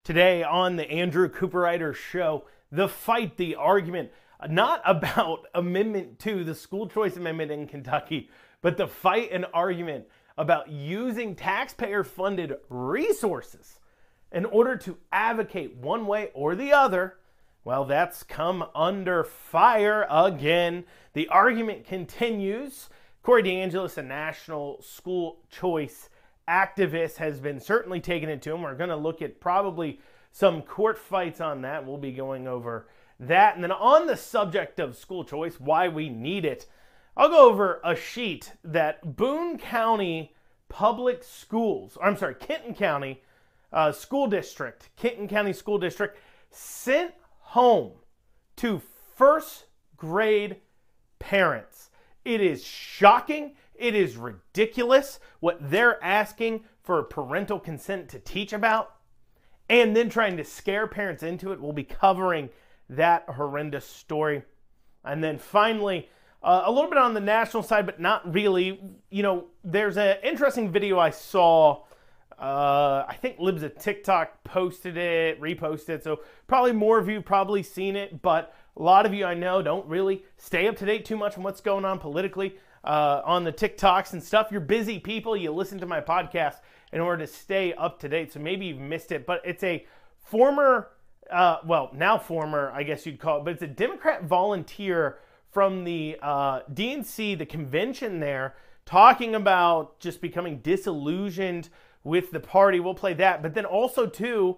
Today on the Andrew Cooperrider Show, the fight, the argument, not about Amendment 2, the school choice amendment in Kentucky, but the fight and argument about using taxpayer-funded resources in order to advocate one way or the other. Well, that's come under fire again. The argument continues. Corey DeAngelis, a national school choice activist, has been certainly taking it to him. We're going to look at probably some court fights on that. We'll be going over that. And then on the subject of school choice, why we need it, I'll go over a sheet that Kenton County School District, Kenton County School District sent home to first grade parents. It is shocking. It is ridiculous what they're asking for parental consent to teach about, and then trying to scare parents into it. We'll be covering that horrendous story. And then finally, a little bit on the national side, but not really. You know, there's an interesting video I saw. I think Libs of TikTok posted it, reposted it. So probably more of you probably seen it, but a lot of you I know don't really stay up to date too much on what's going on politically on the TikToks and stuff. You're busy people. You listen to my podcast in order to stay up to date. So maybe you've missed it, but it's a former, now former, I guess you'd call it, but it's a Democrat volunteer from the DNC, the convention there, talking about just becoming disillusioned with the party. We'll play that. But then also, too,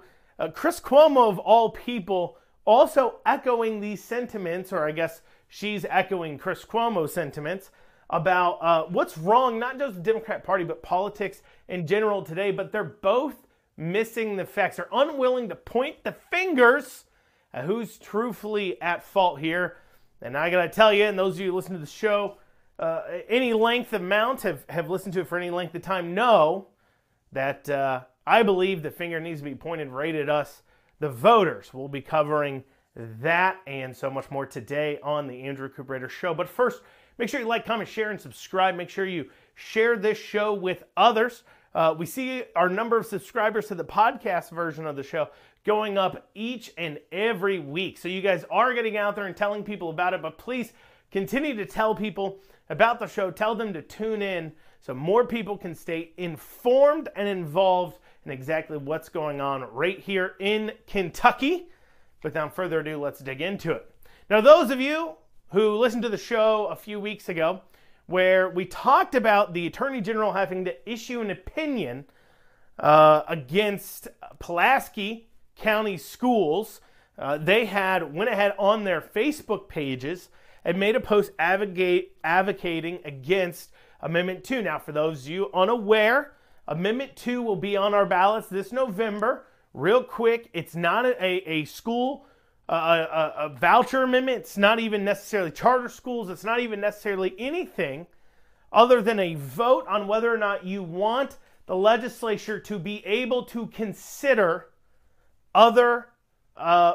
Chris Cuomo, of all people, also echoing these sentiments, or I guess she's echoing Chris Cuomo's sentiments about what's wrong, not just the Democrat Party, but politics in general today. But they're both missing the facts. They're unwilling to point the fingers at who's truthfully at fault here. And I got to tell you, and those of you who listen to the show, any length amount, have listened to it for any length of time, know that I believe the finger needs to be pointed right at us, the voters. We'll be covering that and so much more today on the Andrew Cooperrider Show. But first, make sure you like, comment, share, and subscribe. Make sure you share this show with others. We see our number of subscribers to the podcast version of the show going up each and every week. So you guys are getting out there and telling people about it, but please continue to tell people about the show. Tell them to tune in so more people can stay informed and involved in exactly what's going on right here in Kentucky. Without further ado, let's dig into it. Now, those of you who listened to the show a few weeks ago, where we talked about the Attorney General having to issue an opinion against Pulaski County Schools, they went ahead on their Facebook pages and made a post advocating against Amendment 2. Now, for those of you unaware, Amendment 2 will be on our ballots this November. Real quick, it's not a school, a voucher amendment. It's not even necessarily charter schools. It's not even necessarily anything other than a vote on whether or not you want the legislature to be able to consider other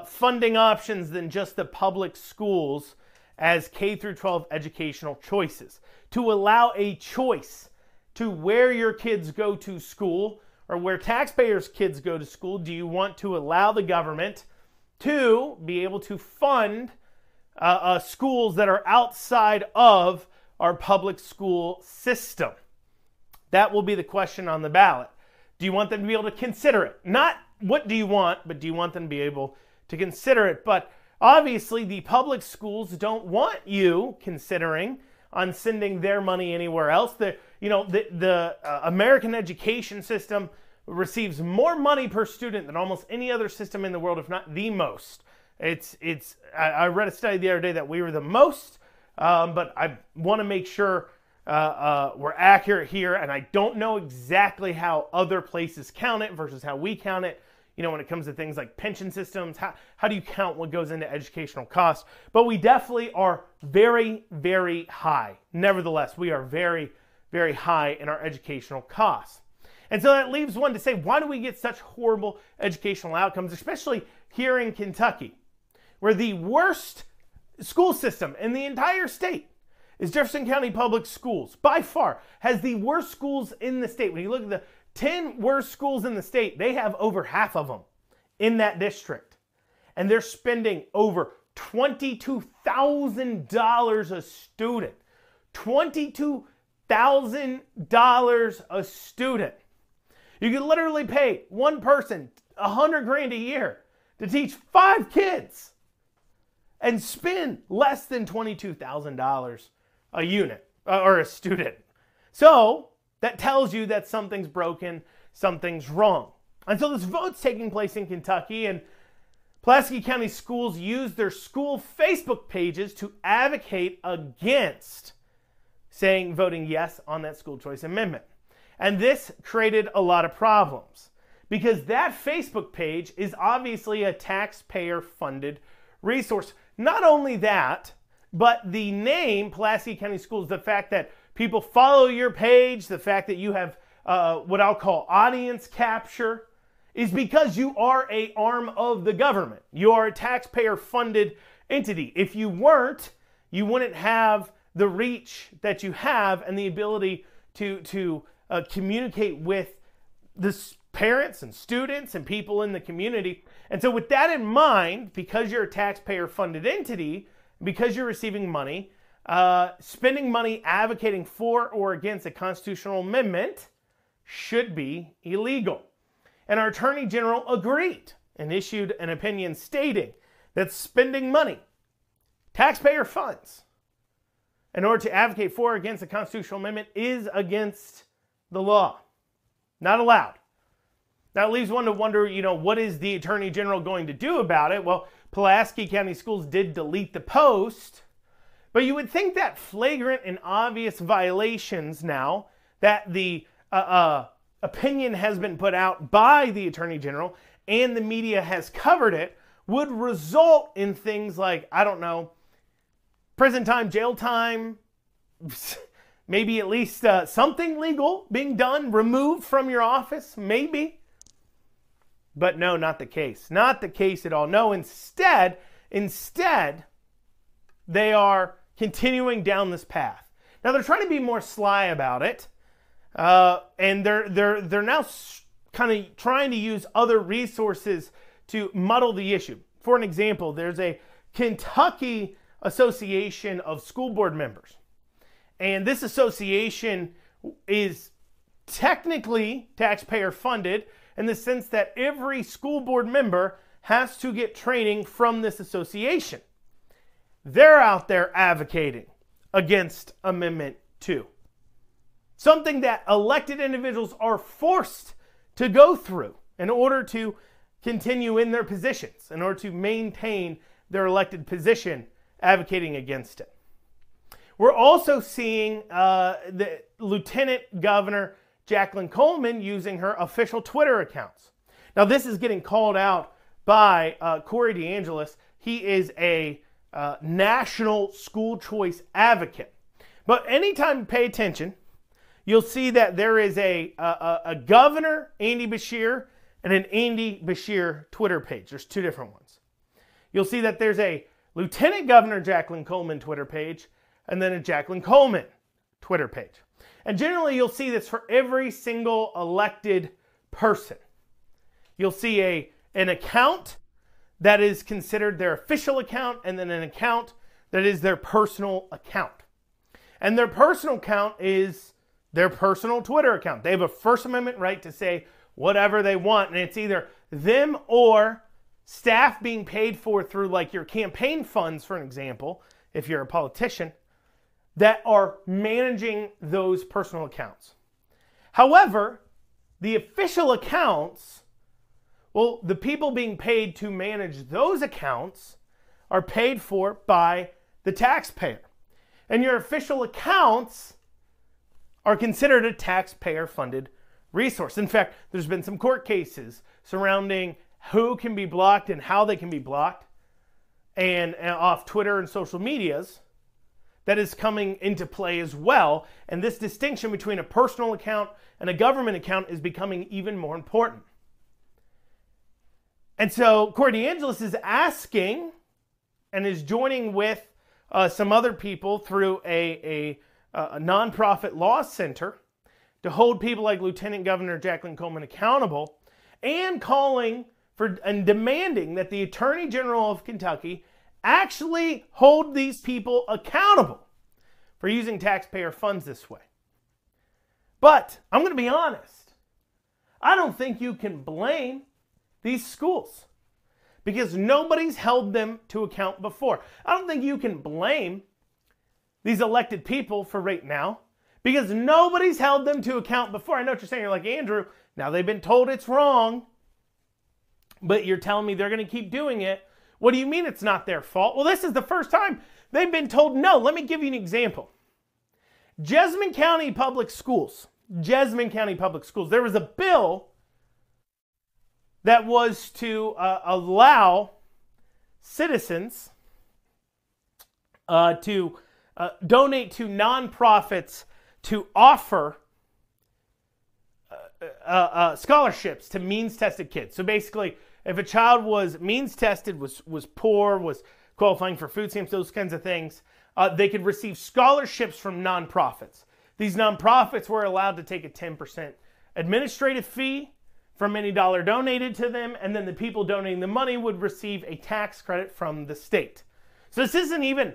funding options than just the public schools as K through 12 educational choices, to allow a choice to where your kids go to school or where taxpayers' kids go to school. Do you want to allow the government to be able to fund schools that are outside of our public school system? That will be the question on the ballot. Do you want them to be able to consider it? Not what do you want, but do you want them to be able to consider it? But obviously, the public schools don't want you considering on sending their money anywhere else. The American education system receives more money per student than almost any other system in the world, if not the most. I read a study the other day that we were the most, but I want to make sure we're accurate here, and I don't know exactly how other places count it versus how we count it. You know, when it comes to things like pension systems, how do you count what goes into educational costs? But we definitely are very, very high. Nevertheless, we are very, very high in our educational costs. And so that leaves one to say, why do we get such horrible educational outcomes, especially here in Kentucky, where the worst school system in the entire state is Jefferson County Public Schools, by far, has the worst schools in the state. When you look at the 10 worst schools in the state, they have over half of them in that district. And they're spending over $22,000 a student. $22,000 a student. You could literally pay one person $100,000 a year to teach 5 kids and spend less than $22,000 a unit or a student. So that tells you that something's broken, something's wrong. Until this vote's taking place in Kentucky, and Pulaski County Schools used their school Facebook pages to advocate against voting yes on that school choice amendment. And this created a lot of problems because that Facebook page is obviously a taxpayer-funded resource. Not only that, but the name Pulaski County Schools, the fact that people follow your page, the fact that you have what I'll call audience capture, is because you are an arm of the government. You are a taxpayer-funded entity. If you weren't, you wouldn't have the reach that you have and the ability to communicate with the parents and students and people in the community. And so with that in mind, because you're a taxpayer-funded entity, because you're receiving money, spending money advocating for or against a constitutional amendment should be illegal. And our Attorney General agreed and issued an opinion stating that spending money, taxpayer funds, in order to advocate for or against a constitutional amendment is against the law. Not allowed. That leaves one to wonder, what is the Attorney General going to do about it? Well, Pulaski County Schools did delete the post, but you would think that flagrant and obvious violations now that the opinion has been put out by the Attorney General and the media has covered it would result in things like, prison time, jail time, maybe at least something legal being done, removed from your office, maybe. But no, not the case. Not the case at all. No, instead, they are continuing down this path. Now, they're trying to be more sly about it, and they're now kind of trying to use other resources to muddle the issue. For an example, there's a Kentucky Association of School Board Members. And this association is technically taxpayer funded in the sense that every school board member has to get training from this association. They're out there advocating against Amendment 2. Something that elected individuals are forced to go through in order to continue in their positions, in order to maintain their elected position, advocating against it. We're also seeing the Lieutenant Governor Jacqueline Coleman using her official Twitter accounts. Now, this is getting called out by Corey DeAngelis. He is a national school choice advocate. But anytime you pay attention, you'll see that there is a Governor Andy Beshear and an Andy Beshear Twitter page. There's 2 different ones. You'll see that there's a Lieutenant Governor Jacqueline Coleman Twitter page and then a Jacqueline Coleman Twitter page. And generally you'll see this for every single elected person. You'll see an account that is considered their official account and then an account that is their personal account. And their personal account is their personal Twitter account. They have a First Amendment right to say whatever they want, and it's either them or staff being paid for through like your campaign funds, for an example, if you're a politician, that are managing those personal accounts. However, the official accounts, well, the people being paid to manage those accounts are paid for by the taxpayer. And your official accounts are considered a taxpayer-funded resource. In fact, there's been some court cases surrounding who can be blocked and how they can be blocked and off Twitter and social medias that is coming into play as well. And this distinction between a personal account and a government account is becoming even more important. And so Corey DeAngelis is asking and is joining with some other people through a nonprofit law center to hold people like Lieutenant Governor Jacqueline Coleman accountable and calling and demanding that the Attorney General of Kentucky actually hold these people accountable for using taxpayer funds this way. But I'm going to be honest. I don't think you can blame these schools because nobody's held them to account before. I don't think you can blame these elected people for right now because nobody's held them to account before. I know what you're saying. You're like, Andrew, now they've been told it's wrong, but you're telling me they're going to keep doing it. What do you mean it's not their fault? Well, this is the first time they've been told no. Let me give you an example. Jessamine County Public Schools. There was a bill that was to allow citizens to donate to nonprofits to offer scholarships to means-tested kids. So basically, if a child was means-tested, was poor, was qualifying for food stamps, those kinds of things, they could receive scholarships from nonprofits. These nonprofits were allowed to take a 10% administrative fee from any dollar donated to them, and then the people donating the money would receive a tax credit from the state. So this isn't even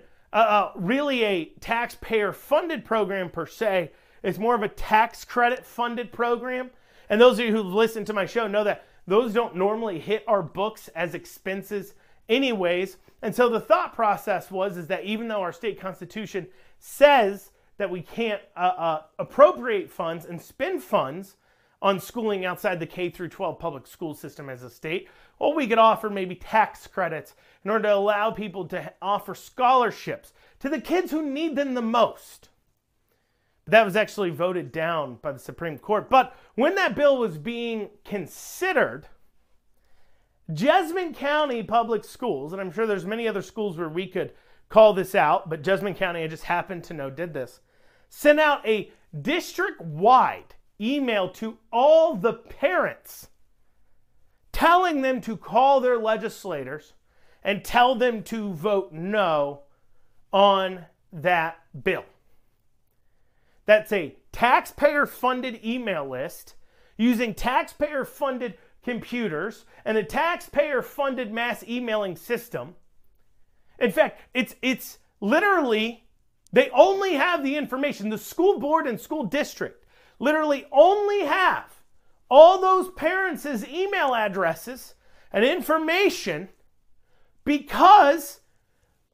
really a taxpayer-funded program per se. It's more of a tax credit-funded program. And those of you who've listened to my show know that those don't normally hit our books as expenses anyways. And so the thought process is that even though our state constitution says that we can't appropriate funds and spend funds on schooling outside the K through 12 public school system as a state, well, we could offer maybe tax credits in order to allow people to offer scholarships to the kids who need them the most. That was actually voted down by the Supreme Court. But when that bill was being considered, Jessamine County Public Schools, and I'm sure there's many other schools where we could call this out, but Jessamine County, I just happen to know, did this, sent out a district-wide email to all the parents telling them to call their legislators and tell them to vote no on that bill. That's a taxpayer-funded email list using taxpayer-funded computers and a taxpayer-funded mass emailing system. In fact, it's literally, they only have the information. The school board and school district literally only have all those parents' email addresses and information because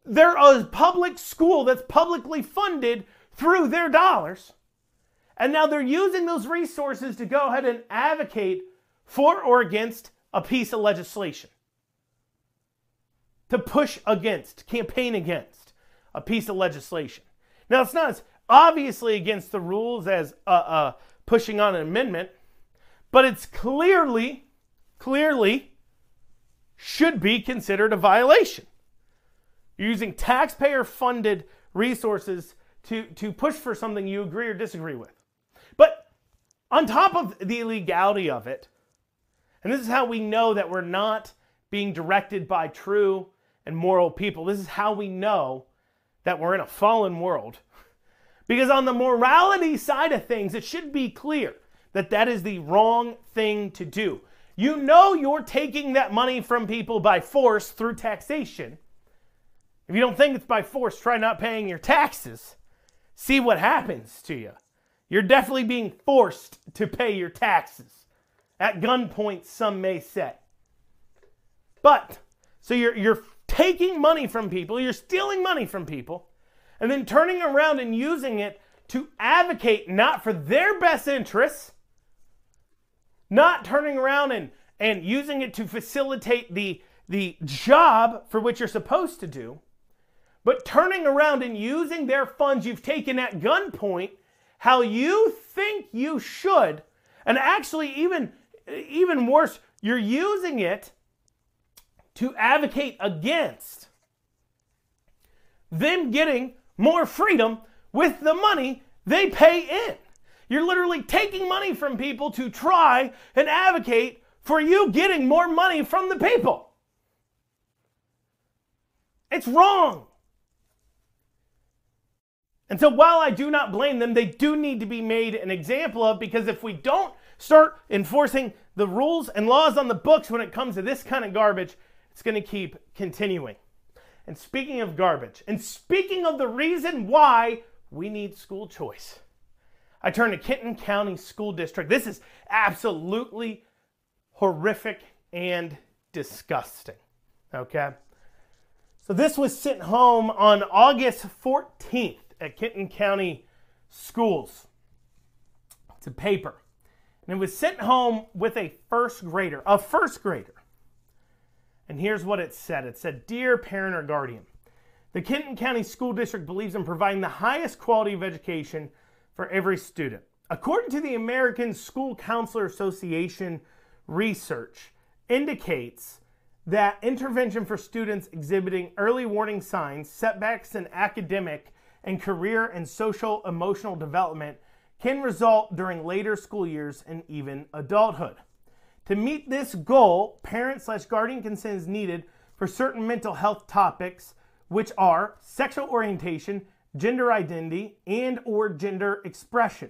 they're a public school that's publicly funded through their dollars. And now they're using those resources to go ahead and advocate for or against a piece of legislation. To push against, campaign against a piece of legislation. Now, it's not as obviously against the rules as pushing on an amendment, but it's clearly should be considered a violation. You're using taxpayer-funded resources to push for something you agree or disagree with. But on top of the illegality of it, and this is how we know that we're not being directed by true and moral people. This is how we know that we're in a fallen world. Because on the morality side of things, it should be clear that that is the wrong thing to do. You know you're taking that money from people by force through taxation. If you don't think it's by force, try not paying your taxes. See what happens to you. You're definitely being forced to pay your taxes. At gunpoint, some may say. But, so you're taking money from people, you're stealing money from people, and then turning around and using it to advocate not for their best interests, not turning around and using it to facilitate the job for which you're supposed to do, but turning around and using their funds you've taken at gunpoint how you think you should, and actually even worse, you're using it to advocate against them getting more freedom with the money they pay in. You're literally taking money from people to try and advocate for you getting more money from the people. It's wrong. And so while I do not blame them, they do need to be made an example of, because if we don't start enforcing the rules and laws on the books when it comes to this kind of garbage, it's going to keep continuing. And speaking of garbage, and speaking of the reason why we need school choice, I turn to Kenton County School District. This is absolutely horrific and disgusting. Okay? So this was sent home on August 14th at Kenton County Schools. It's a paper. And it was sent home with a first grader. And here's what it said. It said, "Dear parent or guardian, the Kenton County School District believes in providing the highest quality of education for every student. According to the American School Counselor Association research indicates that intervention for students exhibiting early warning signs, setbacks in academic and career and social emotional development can result during later school years and even adulthood. To meet this goal, parent/guardian consent is needed for certain mental health topics, which are sexual orientation, gender identity, and/or gender expression.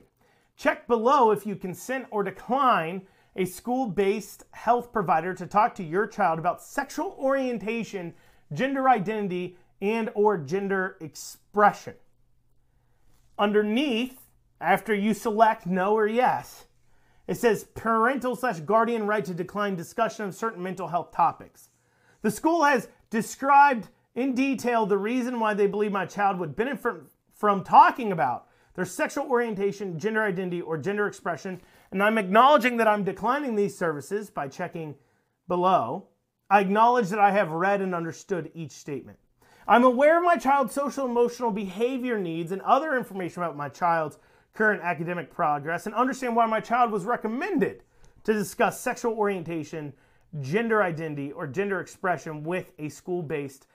Check below if you consent or decline a school-based health provider to talk to your child about sexual orientation, gender identity, and/or gender expression." Underneath, after you select no or yes, it says parental/guardian right to decline discussion of certain mental health topics. The school has described in detail the reason why they believe my child would benefit from talking about their sexual orientation, gender identity, or gender expression, and I'm acknowledging that I'm declining these services by checking below. I acknowledge that I have read and understood each statement. I'm aware of my child's social emotional behavior needs and other information about my child's current academic progress, and understand why my child was recommended to discuss sexual orientation, gender identity, or gender expression with a school-based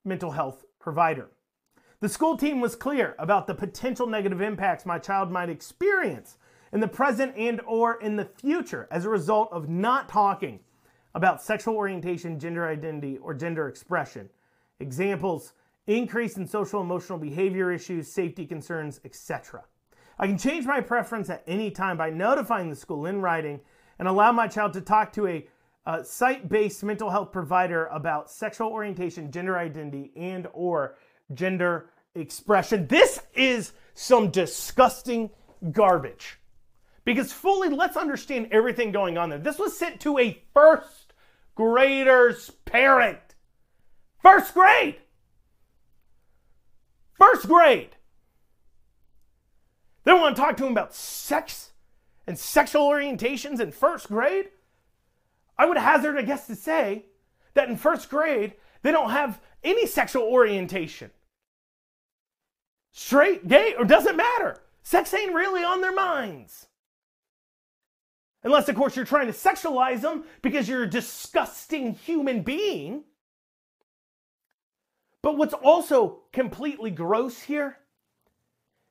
mental health provider. The school team was clear about the potential negative impacts my child might experience in the present and/or in the future as a result of not talking about sexual orientation, gender identity, or gender expression. Examples: increase in social emotional behavior issues, safety concerns, etc. I can change my preference at any time by notifying the school in writing and allow my child to talk to a site-based mental health provider about sexual orientation, gender identity, and/or gender expression. This is some disgusting garbage. Because let's understand everything going on there. This was sent to a first grader's parent. First grade. First grade. They want to talk to him about sex and sexual orientations in first grade? I would hazard a guess to say that in first grade, they don't have any sexual orientation. Straight, gay, or doesn't matter. Sex ain't really on their minds. Unless, of course, you're trying to sexualize them because you're a disgusting human being. But what's also completely gross here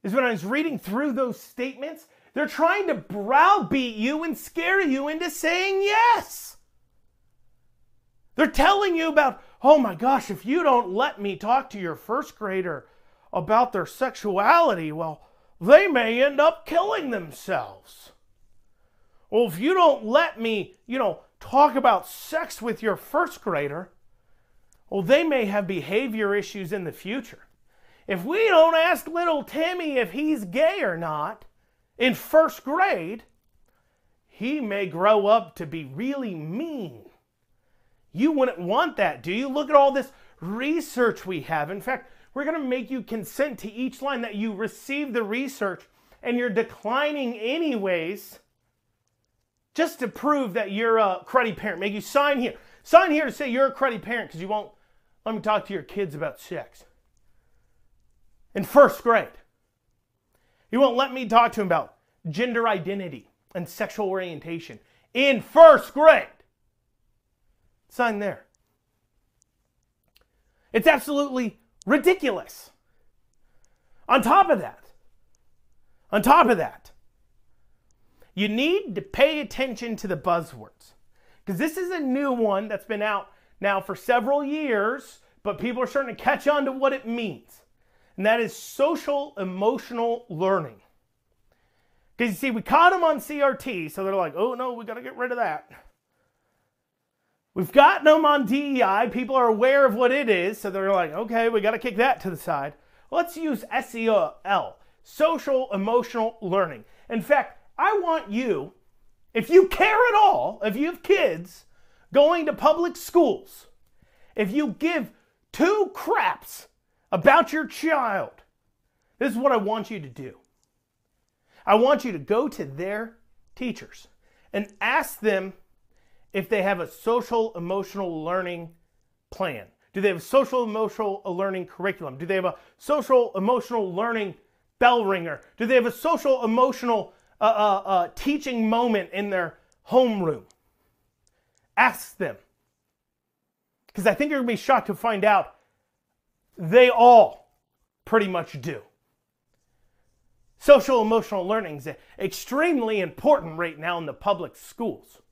is when I was reading through those statements, they're trying to browbeat you and scare you into saying yes. They're telling you about, oh my gosh, if you don't let me talk to your first grader about their sexuality, well, they may end up killing themselves. Well, if you don't let me, talk about sex with your first grader, well, they may have behavior issues in the future. If we don't ask little Timmy if he's gay or not in first grade, he may grow up to be really mean. You wouldn't want that, do you? Look at all this research we have. In fact, we're going to make you consent to each line that you receive the research and you're declining anyways just to prove that you're a cruddy parent. Make you sign here. Sign here to say you're a cruddy parent because you won't let me talk to your kids about sex. In first grade. You won't let me talk to them about gender identity and sexual orientation. In first grade. Sign there. It's absolutely ridiculous. On top of that, you need to pay attention to the buzzwords. Because this is a new one that's been out now for several years, but people are starting to catch on to what it means. And that is social emotional learning. Because you see, we caught them on CRT, so they're like, oh no, we got to get rid of that. We've gotten them on DEI. People are aware of what it is, so they're like, okay, we got to kick that to the side. Let's use SEL, social emotional learning. In fact, I want you, if you care at all, if you have kids going to public schools, if you give two craps about your child, this is what I want you to do. I want you to go to their teachers and ask them if they have a social emotional learning plan. Do they have a social emotional learning curriculum? Do they have a social emotional learning bell ringer? Do they have a social emotional teaching moment in their homeroom? Ask them. Because I think you're going to be shocked to find out they all pretty much do. Social emotional learning is extremely important right now in the public schools.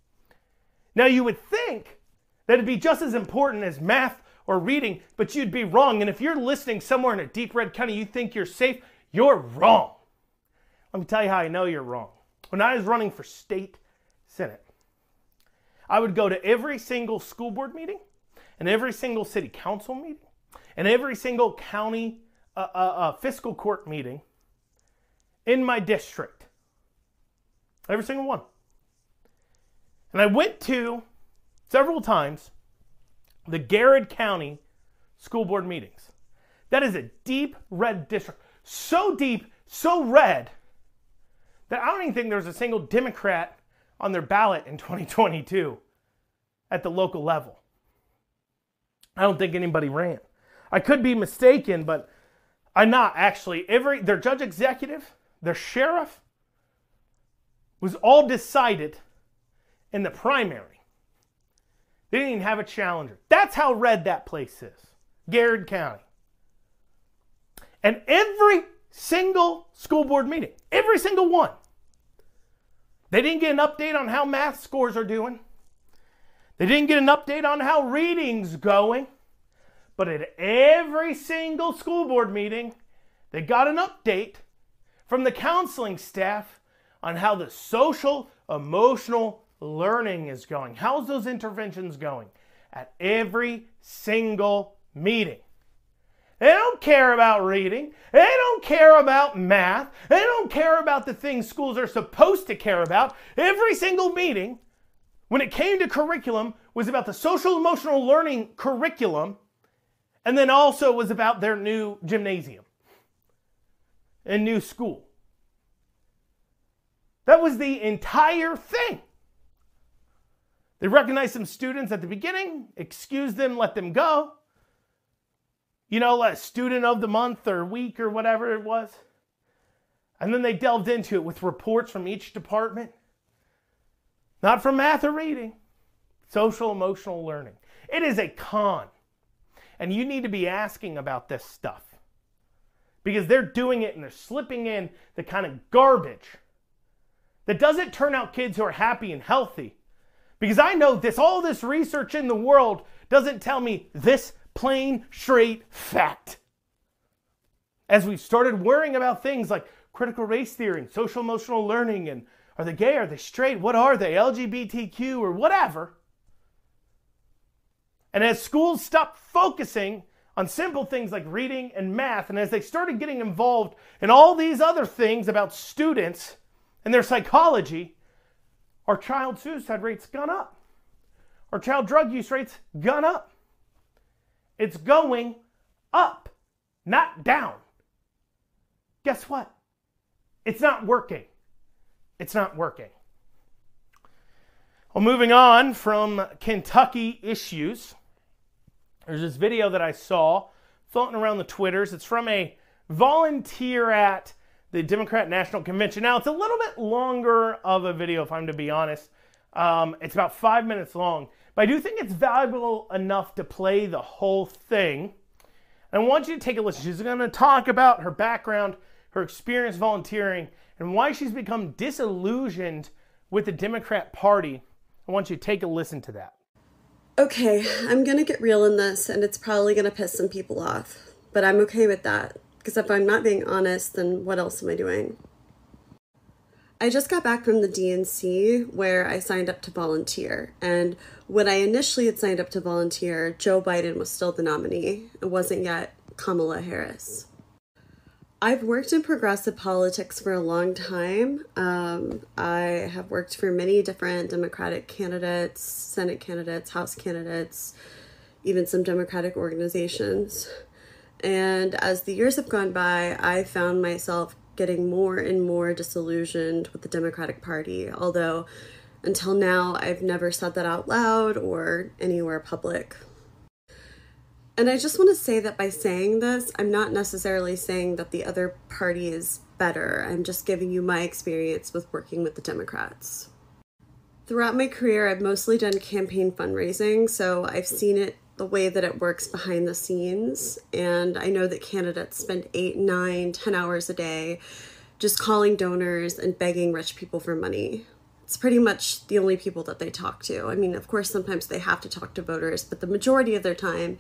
Now you would think that it'd be just as important as math or reading, but you'd be wrong. And if you're listening somewhere in a deep red county, you think you're safe, you're wrong. Let me tell you how I know you're wrong. When I was running for state senate, I would go to every single school board meeting and every single city council meeting and every single county fiscal court meeting in my district. Every single one. And I went to, several times, the Garrett County school board meetings. That is a deep red district. So deep, so red, that I don't even think there was a single Democrat on their ballot in 2022 at the local level. I don't think anybody ran. I could be mistaken, but I'm not actually. Their judge executive, their sheriff, was all decided in the primary. They didn't even have a challenger. That's how red that place is. Garrett County. And every single school board meeting, every single one, they didn't get an update on how math scores are doing. They didn't get an update on how reading's going. But at every single school board meeting, they got an update from the counseling staff on how the social, emotional learning is going. How's those interventions going? At every single meeting. They don't care about reading. They don't care about math. They don't care about the things schools are supposed to care about. Every single meeting, when it came to curriculum, was about the social emotional learning curriculum, and then also was about their new gymnasium and new school. That was the entire thing. They recognized some students at the beginning, excused them, let them go. You know, a student of the month or week or whatever it was. And then they delved into it with reports from each department. Not from math or reading. Social emotional learning. It is a con. And you need to be asking about this stuff. Because they're doing it and they're slipping in the kind of garbage that doesn't turn out kids who are happy and healthy. Because I know all this research in the world doesn't tell me this plain, straight fact. As we've started worrying about things like critical race theory and social emotional learning and are they gay, are they straight, what are they, LGBTQ or whatever. And as schools stopped focusing on simple things like reading and math, and as they started getting involved in all these other things about students and their psychology, our child suicide rates gone up. Our child drug use rates gone up. It's going up, not down. Guess what? It's not working. It's not working. Well, moving on from Kentucky issues, there's this video that I saw floating around the Twitters. It's from a volunteer at the Democrat National Convention. Now, it's a little bit longer of a video, if I'm to be honest. It's about 5 minutes long. But I do think it's valuable enough to play the whole thing. And I want you to take a listen. She's going to talk about her background, her experience volunteering, and why she's become disillusioned with the Democrat Party. I want you to take a listen to that. Okay, I'm going to get real in this, and it's probably going to piss some people off. But I'm okay with that. Because if I'm not being honest, then what else am I doing? I just got back from the DNC where I signed up to volunteer. And when I initially had signed up to volunteer, Joe Biden was still the nominee. It wasn't yet Kamala Harris. I've worked in progressive politics for a long time. I have worked for many different Democratic candidates, Senate candidates, House candidates, even some Democratic organizations. And as the years have gone by, I found myself getting more and more disillusioned with the Democratic Party, although until now I've never said that out loud or anywhere public. And I just want to say that by saying this, I'm not necessarily saying that the other party is better. I'm just giving you my experience with working with the Democrats. Throughout my career, I've mostly done campaign fundraising, so I've seen it the way that it works behind the scenes. And I know that candidates spend 8, 9, 10 hours a day just calling donors and begging rich people for money. It's pretty much the only people that they talk to. I mean, of course, sometimes they have to talk to voters, but the majority of their time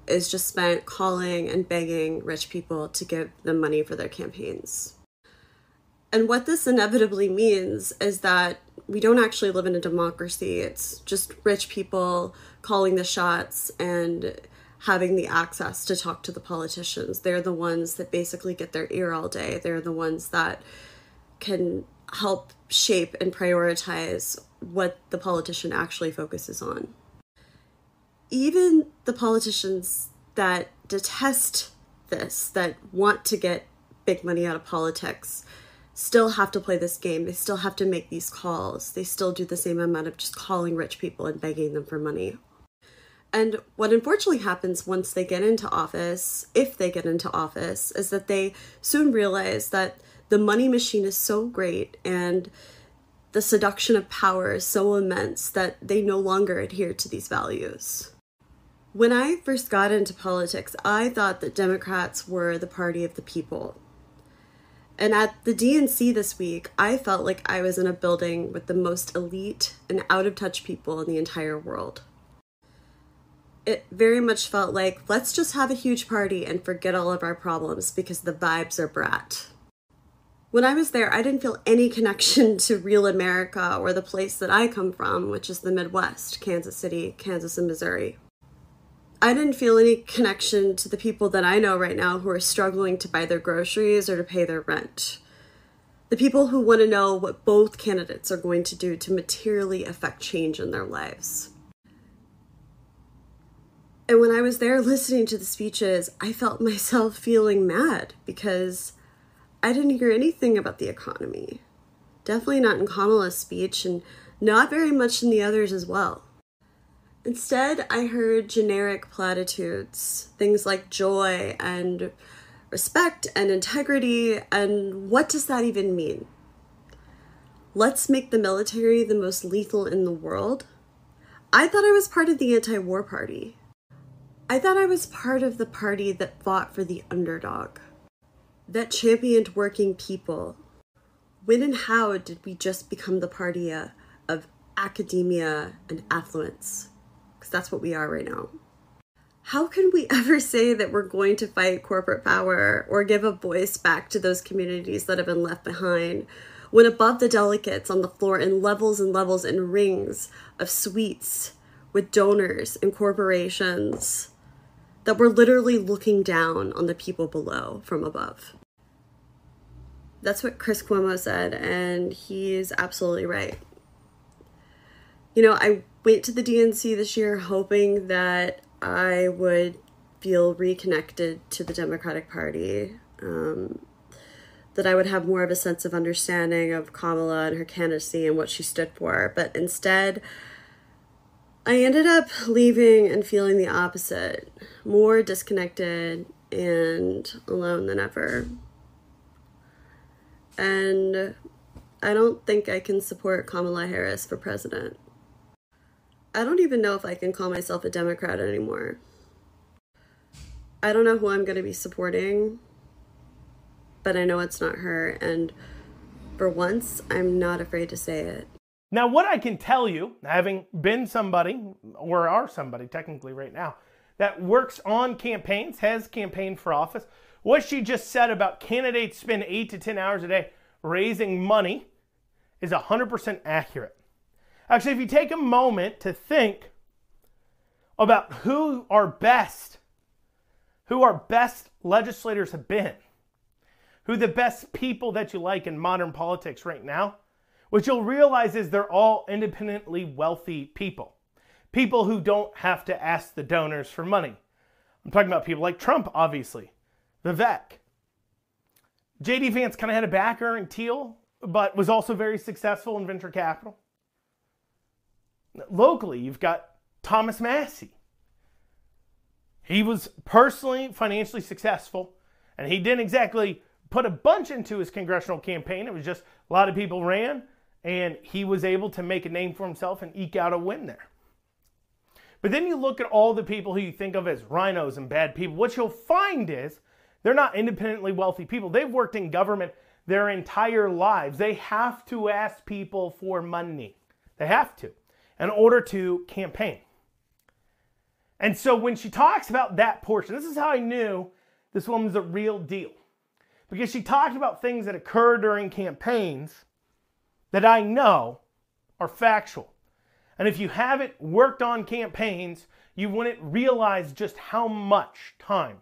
is just spent calling and begging rich people to give them money for their campaigns. And what this inevitably means is that we don't actually live in a democracy. It's just rich people calling the shots and having the access to talk to the politicians. They're the ones that basically get their ear all day. They're the ones that can help shape and prioritize what the politician actually focuses on. Even the politicians that detest this, that want to get big money out of politics, still have to play this game. They still have to make these calls. They still do the same amount of just calling rich people and begging them for money. And what unfortunately happens once they get into office, if they get into office, is that they soon realize that the money machine is so great and the seduction of power is so immense that they no longer adhere to these values. When I first got into politics, I thought that Democrats were the party of the people. And at the DNC this week, I felt like I was in a building with the most elite and out-of-touch people in the entire world. It very much felt like, let's just have a huge party and forget all of our problems because the vibes are brat. When I was there, I didn't feel any connection to real America or the place that I come from, which is the Midwest, Kansas City, Kansas, and Missouri. I didn't feel any connection to the people that I know right now who are struggling to buy their groceries or to pay their rent. The people who want to know what both candidates are going to do to materially affect change in their lives. And when I was there listening to the speeches, I felt myself feeling mad because I didn't hear anything about the economy. Definitely not in Kamala's speech and not very much in the others as well. Instead, I heard generic platitudes, things like joy and respect and integrity, and what does that even mean? Let's make the military the most lethal in the world? I thought I was part of the anti-war party. I thought I was part of the party that fought for the underdog, that championed working people. When and how did we just become the party of academia and affluence? Because that's what we are right now. How can we ever say that we're going to fight corporate power or give a voice back to those communities that have been left behind when above the delegates on the floor in levels and levels and rings of suites with donors and corporations that we're literally looking down on the people below from above? That's what Chris Cuomo said, and he's absolutely right. You know, I went to the DNC this year hoping that I would feel reconnected to the Democratic Party, that I would have more of a sense of understanding of Kamala and her candidacy and what she stood for. But instead, I ended up leaving and feeling the opposite, more disconnected and alone than ever. And I don't think I can support Kamala Harris for president. I don't even know if I can call myself a Democrat anymore. I don't know who I'm going to be supporting, but I know it's not her. And for once, I'm not afraid to say it. Now, what I can tell you, having been somebody, or are somebody technically right now, that works on campaigns, has campaigned for office, what she just said about candidates spend 8 to 10 hours a day raising money is 100% accurate. Actually, if you take a moment to think about who our best legislators have been, who the best people that you like in modern politics right now, what you'll realize is they're all independently wealthy people. People who don't have to ask the donors for money. I'm talking about people like Trump, obviously. Vivek. J.D. Vance kind of had a backer in Teal, but was also very successful in venture capital. Locally, you've got Thomas Massey. He was personally, financially successful, and he didn't exactly put a bunch into his congressional campaign. It was just a lot of people ran, and he was able to make a name for himself and eke out a win there. But then you look at all the people who you think of as rhinos and bad people. What you'll find is they're not independently wealthy people. They've worked in government their entire lives. They have to ask people for money. They have to in order to campaign. And so when she talks about that portion, this is how I knew this woman's a real deal. Because she talked about things that occur during campaigns that I know are factual. And if you haven't worked on campaigns, you wouldn't realize just how much time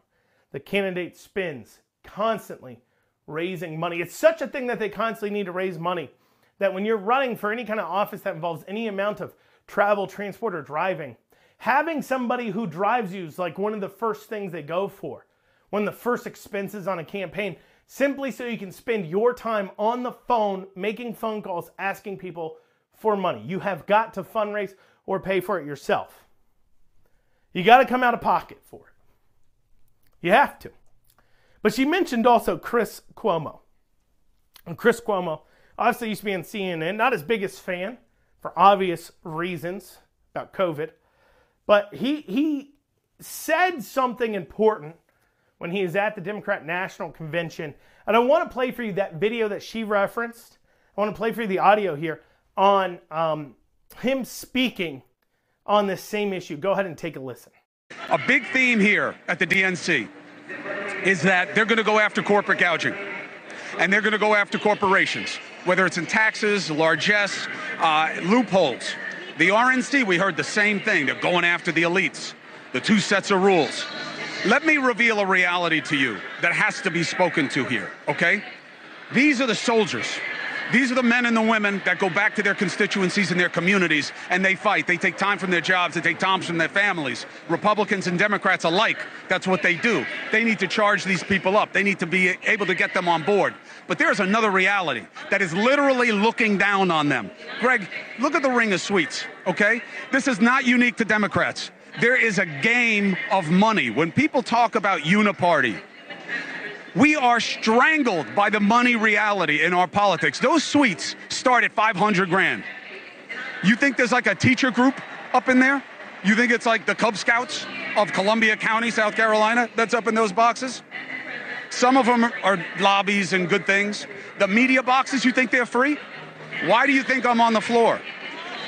the candidate spends constantly raising money. It's such a thing that they constantly need to raise money that when you're running for any kind of office that involves any amount of travel, transport, or driving, having somebody who drives you is like one of the first things they go for. One of the first expenses on a campaign, simply so you can spend your time on the phone, making phone calls, asking people for money. You have got to fundraise or pay for it yourself. You got to come out of pocket for it. You have to. But she mentioned also Chris Cuomo. And Chris Cuomo obviously used to be on CNN, not his biggest fan for obvious reasons about COVID. But he said something important when he was at the Democrat National Convention. And I want to play for you that video that she referenced. I want to play for you the audio here on him speaking on this same issue. Go ahead and take a listen. A big theme here at the DNC is that they're going to go after corporate gouging. And they're going to go after corporations, whether it's in taxes, largesse, loopholes. The RNC, we heard the same thing. They're going after the elites, the two sets of rules. Let me reveal a reality to you that has to be spoken to here, okay? These are the soldiers. These are the men and the women that go back to their constituencies and their communities, and they fight. They take time from their jobs. They take time from their families. Republicans and Democrats alike, that's what they do. They need to charge these people up. They need to be able to get them on board. But there's another reality that is literally looking down on them. Greg, look at the ring of sweets, okay? This is not unique to Democrats. There is a game of money. When people talk about uniparty, we are strangled by the money reality in our politics. Those suites start at 500 grand. You think there's like a teacher group up in there? You think it's like the Cub Scouts of Columbia County, South Carolina, that's up in those boxes? Some of them are lobbies and good things. The media boxes, you think they're free? Why do you think I'm on the floor?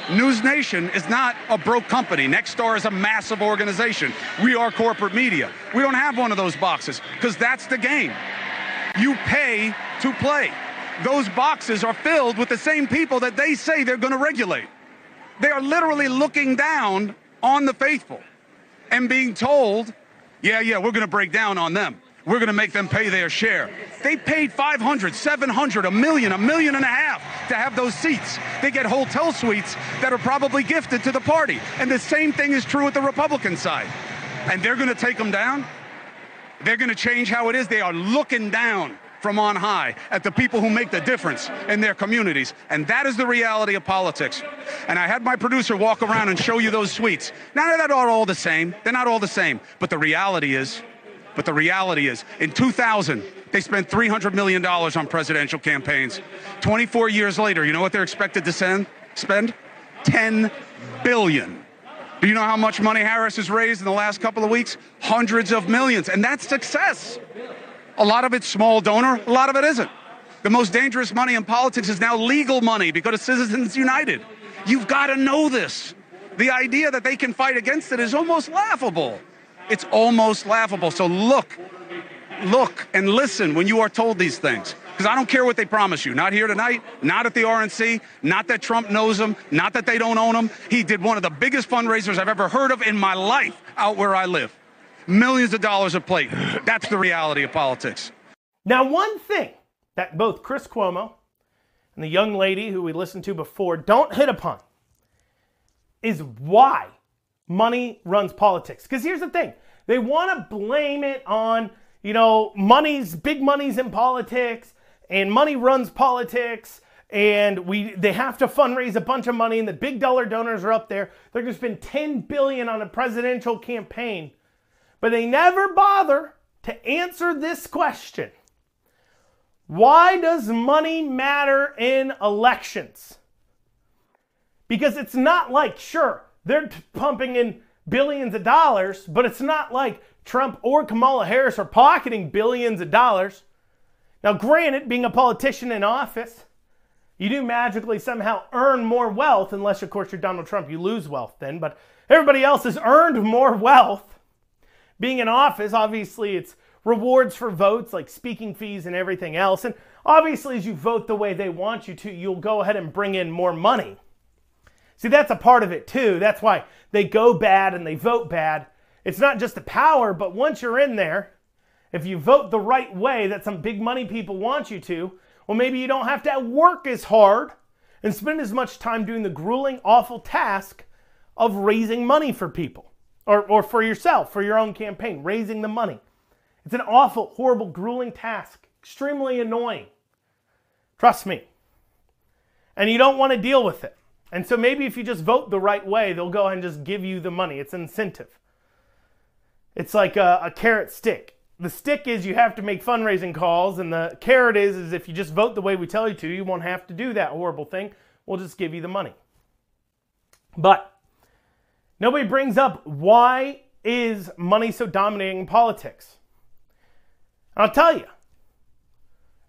News Nation is not a broke company. Nexstar is a massive organization. We are corporate media. We don't have one of those boxes because that's the game. You pay to play. Those boxes are filled with the same people that they say they're going to regulate. They are literally looking down on the faithful and being told, yeah, we're going to break down on them. We're going to make them pay their share. They paid $500,000, $700,000, $1 million, $1.5 million to have those seats. They get hotel suites that are probably gifted to the party. And the same thing is true with the Republican side. And they're going to take them down. They're going to change how it is. They are looking down from on high at the people who make the difference in their communities. And that is the reality of politics. And I had my producer walk around and show you those suites. Now, they're not all the same. They're not all the same. But the reality is, in 2000, they spent $300 million on presidential campaigns. 24 years later, you know what they're expected to spend? $10 billion. Do you know how much money Harris has raised in the last couple of weeks? Hundreds of millions. And that's success. A lot of it's small donor, a lot of it isn't. The most dangerous money in politics is now legal money because of Citizens United. You've got to know this. The idea that they can fight against it is almost laughable. It's almost laughable. So look and listen when you are told these things, Because I don't care what they promise you. Not here tonight, not at the RNC, not that Trump knows them, not that they don't own them. He did one of the biggest fundraisers I've ever heard of in my life out where I live. Millions of dollars a plate. That's the reality of politics. Now, one thing that both Chris Cuomo and the young lady who we listened to before don't hit upon is why money runs politics. Because here's the thing. They want to blame it on, big money's in politics, and money runs politics, and they have to fundraise a bunch of money, and the big dollar donors are up there. They're going to spend $10 billion on a presidential campaign. But they never bother to answer this question. Why does money matter in elections? Because it's not like, sure, they're pumping in billions of dollars, but it's not like Trump or Kamala Harris are pocketing billions of dollars. Now, granted, being a politician in office, you do magically somehow earn more wealth, unless, of course, you're Donald Trump. You lose wealth then, but everybody else has earned more wealth. Being in office, obviously, it's rewards for votes, like speaking fees and everything else. And obviously, as you vote the way they want you to, you'll go ahead and bring in more money. See, that's a part of it, too. That's why they go bad and they vote bad. It's not just the power, but once you're in there, if you vote the right way that some big money people want you to, well, maybe you don't have to work as hard and spend as much time doing the grueling, awful task of raising money for people. Or for yourself, for your own campaign, raising the money. It's an awful, horrible, grueling task. Extremely annoying. Trust me. And you don't want to deal with it. And so maybe if you just vote the right way, they'll go ahead and just give you the money. It's incentive. It's like a carrot stick. The stick is you have to make fundraising calls, and the carrot is if you just vote the way we tell you to, you won't have to do that horrible thing. We'll just give you the money. But nobody brings up why is money so dominating in politics. I'll tell you.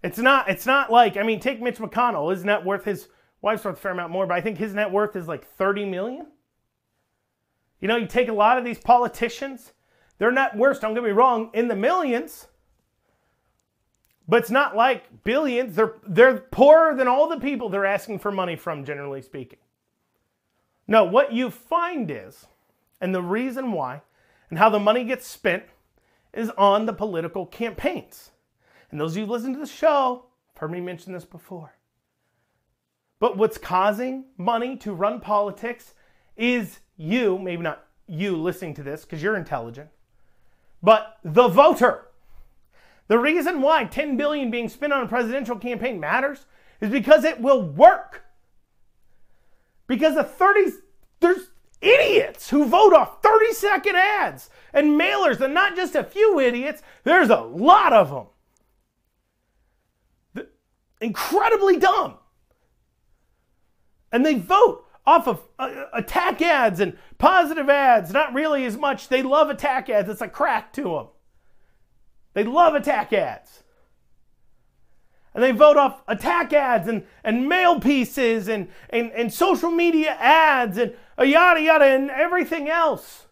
It's not like, take Mitch McConnell. His net worth, his wife's worth a fair amount more, but I think his net worth is like $30 million. You take a lot of these politicians, their net worth, don't get me wrong, in the millions. But it's not like billions. They're poorer than all the people they're asking for money from, generally speaking. No, what you find is, and the reason why, and how the money gets spent, is on the political campaigns. And those of you who listen to the show have heard me mention this before. But what's causing money to run politics is you, maybe not you listening to this because you're intelligent, but the voter. The reason why $10 billion being spent on a presidential campaign matters is because it will work. Because there's idiots who vote off 30-second ads and mailers, and not just a few idiots, there's a lot of them. Incredibly dumb. And they vote off of attack ads and positive ads, not really as much. They love attack ads. It's a crack to them. They love attack ads. And they vote off attack ads and mail pieces and social media ads and yada yada and everything else.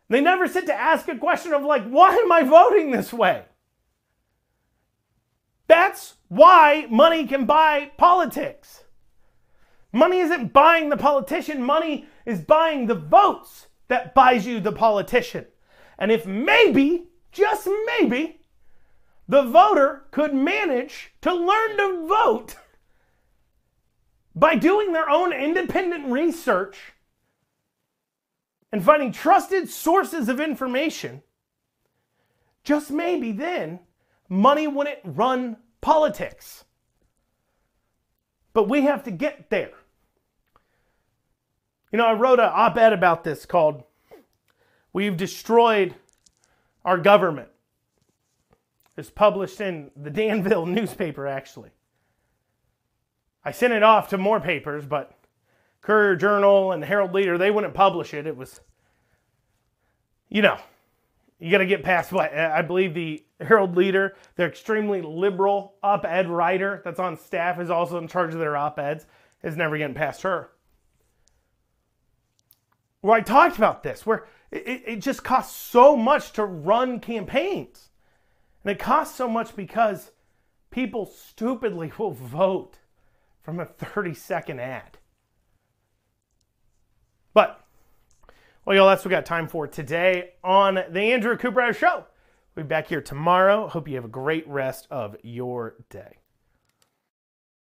They never sit to ask a question of why am I voting this way? That's why money can buy politics. Money isn't buying the politician. Money is buying the votes that buys you the politician. And if maybe, just maybe, the voter could manage to learn to vote by doing their own independent research and finding trusted sources of information, just maybe then money wouldn't run politics. But we have to get there. I wrote an op-ed about this called "We've Destroyed Our Government." It's published in the Danville newspaper, actually. I sent it off to more papers, but Courier Journal and the Herald Leader, they wouldn't publish it. It was, you got to get past what, I believe the Herald Leader, their extremely liberal op-ed writer that's on staff is also in charge of their op-eds, is never getting past her. Where I talked about this, where it just costs so much to run campaigns. And it costs so much because people stupidly will vote from a 30-second ad. But, well, y'all, that's what we got time for today on the Andrew Cooperrider Show. We'll be back here tomorrow. Hope you have a great rest of your day.